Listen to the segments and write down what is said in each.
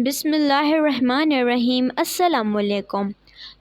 بسم اللہ الرحمن الرحیم۔ السلام علیکم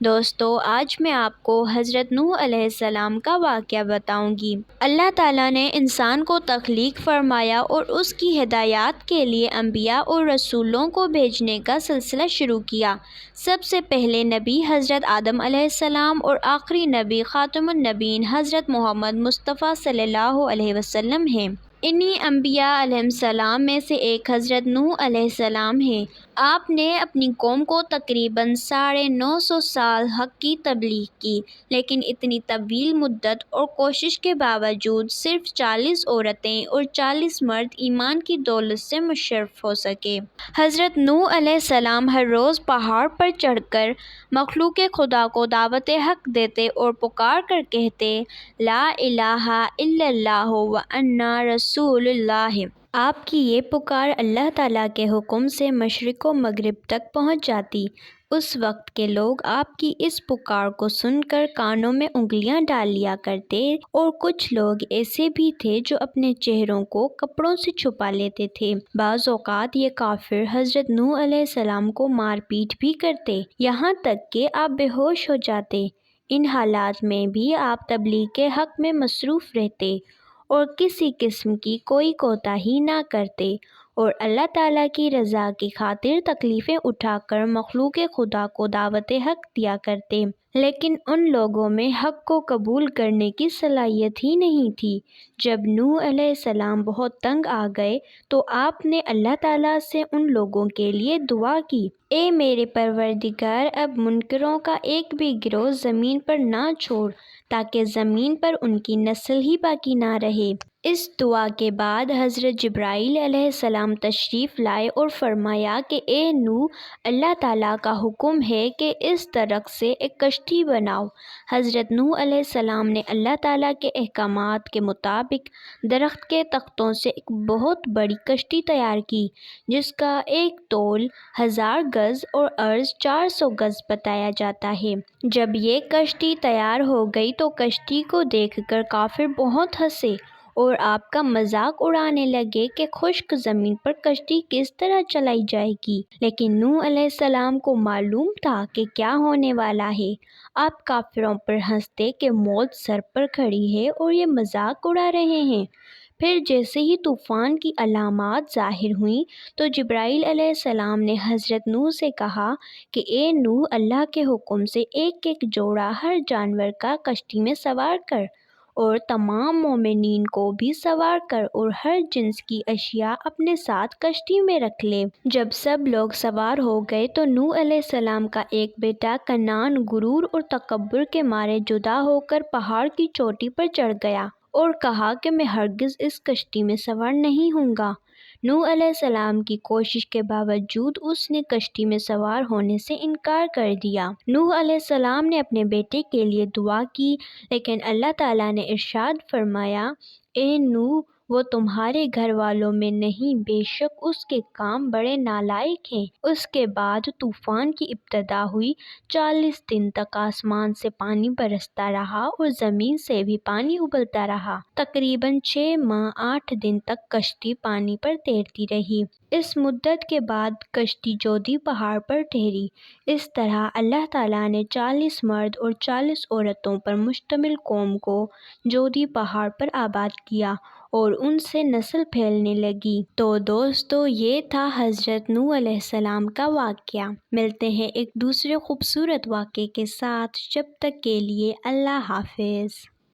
دوستو، آج میں آپ کو حضرت نوح علیہ السلام کا واقعہ بتاؤں گی۔ اللہ تعالیٰ نے انسان کو تخلیق فرمایا اور اس کی ہدایات کے لیے انبیاء اور رسولوں کو بھیجنے کا سلسلہ شروع کیا۔ سب سے پہلے نبی حضرت آدم علیہ السلام اور آخری نبی خاتم النبیین حضرت محمد مصطفیٰ صلی اللہ علیہ وسلم ہیں۔ انہی انبیاء علیہ السلام میں سے ایک حضرت نوح علیہ السلام ہیں۔ آپ نے اپنی قوم کو تقریباً 950 سال حق کی تبلیغ کی، لیکن اتنی طویل مدت اور کوشش کے باوجود صرف 40 عورتیں اور 40 مرد ایمان کی دولت سے مشرف ہو سکے۔ حضرت نوح علیہ السلام ہر روز پہاڑ پر چڑھ کر مخلوق خدا کو دعوت حق دیتے اور پکار کر کہتے، لا الہ الا اللہ وانا رسول اللہ۔ آپ کی یہ پکار اللہ تعالیٰ کے حکم سے مشرق و مغرب تک پہنچ جاتی۔ اس وقت کے لوگ آپ کی اس پکار کو سن کر کانوں میں انگلیاں ڈال لیا کرتے، اور کچھ لوگ ایسے بھی تھے جو اپنے چہروں کو کپڑوں سے چھپا لیتے تھے۔ بعض اوقات یہ کافر حضرت نوح علیہ السلام کو مار پیٹ بھی کرتے، یہاں تک کہ آپ بے ہوش ہو جاتے۔ ان حالات میں بھی آپ تبلیغ کے حق میں مصروف رہتے اور کسی قسم کی کوئی کوتاہی نہ کرتے، اور اللہ تعالیٰ کی رضا کی خاطر تکلیفیں اٹھا کر مخلوق خدا کو دعوت حق دیا کرتے۔ لیکن ان لوگوں میں حق کو قبول کرنے کی صلاحیت ہی نہیں تھی۔ جب نوح علیہ السلام بہت تنگ آ گئے تو آپ نے اللہ تعالیٰ سے ان لوگوں کے لیے دعا کی، اے میرے پروردگار، اب منکروں کا ایک بھی گروہ زمین پر نہ چھوڑ، تاکہ زمین پر ان کی نسل ہی باقی نہ رہے۔ اس دعا کے بعد حضرت جبرائیل علیہ السلام تشریف لائے اور فرمایا کہ اے نوح، اللہ تعالیٰ کا حکم ہے کہ اس درخت سے ایک کشتی بناؤ۔ حضرت نوح علیہ السلام نے اللہ تعالیٰ کے احکامات کے مطابق درخت کے تختوں سے ایک بہت بڑی کشتی تیار کی، جس کا ایک طول 1000 گز اور عرض 400 گز بتایا جاتا ہے۔ جب یہ کشتی تیار ہو گئی تو کشتی کو دیکھ کر کافر بہت ہنسے اور آپ کا مذاق اڑانے لگے کہ خشک زمین پر کشتی کس طرح چلائی جائے گی۔ لیکن نوح علیہ السلام کو معلوم تھا کہ کیا ہونے والا ہے۔ آپ کافروں پر ہنستے کہ موت سر پر کھڑی ہے اور یہ مذاق اڑا رہے ہیں۔ پھر جیسے ہی طوفان کی علامات ظاہر ہوئیں تو جبرائیل علیہ السلام نے حضرت نوح سے کہا کہ اے نوح، اللہ کے حکم سے ایک ایک جوڑا ہر جانور کا کشتی میں سوار کر، اور تمام مومنین کو بھی سوار کر، اور ہر جنس کی اشیاء اپنے ساتھ کشتی میں رکھ لے۔ جب سب لوگ سوار ہو گئے تو نوح علیہ السلام کا ایک بیٹا کنعان غرور اور تکبر کے مارے جدا ہو کر پہاڑ کی چوٹی پر چڑھ گیا اور کہا کہ میں ہرگز اس کشتی میں سوار نہیں ہوں گا۔ نوح علیہ السلام کی کوشش کے باوجود اس نے کشتی میں سوار ہونے سے انکار کر دیا۔ نوح علیہ السلام نے اپنے بیٹے کے لیے دعا کی، لیکن اللہ تعالیٰ نے ارشاد فرمایا، اے نوح، وہ تمہارے گھر والوں میں نہیں، بے شک اس کے کام بڑے نالائق ہیں۔ اس کے بعد طوفان کی ابتدا ہوئی۔ 40 دن تک آسمان سے پانی برستا رہا اور زمین سے بھی پانی ابلتا رہا۔ تقریباً 6 ماہ 8 دن تک کشتی پانی پر تیرتی رہی۔ اس مدت کے بعد کشتی جودھی پہاڑ پر ٹھہری۔ اس طرح اللہ تعالیٰ نے 40 مرد اور 40 عورتوں پر مشتمل قوم کو جودھی پہاڑ پر آباد کیا اور ان سے نسل پھیلنے لگی۔ تو دوستو، یہ تھا حضرت نوح علیہ السلام کا واقعہ۔ ملتے ہیں ایک دوسرے خوبصورت واقعے کے ساتھ، جب تک کے لیے اللہ حافظ۔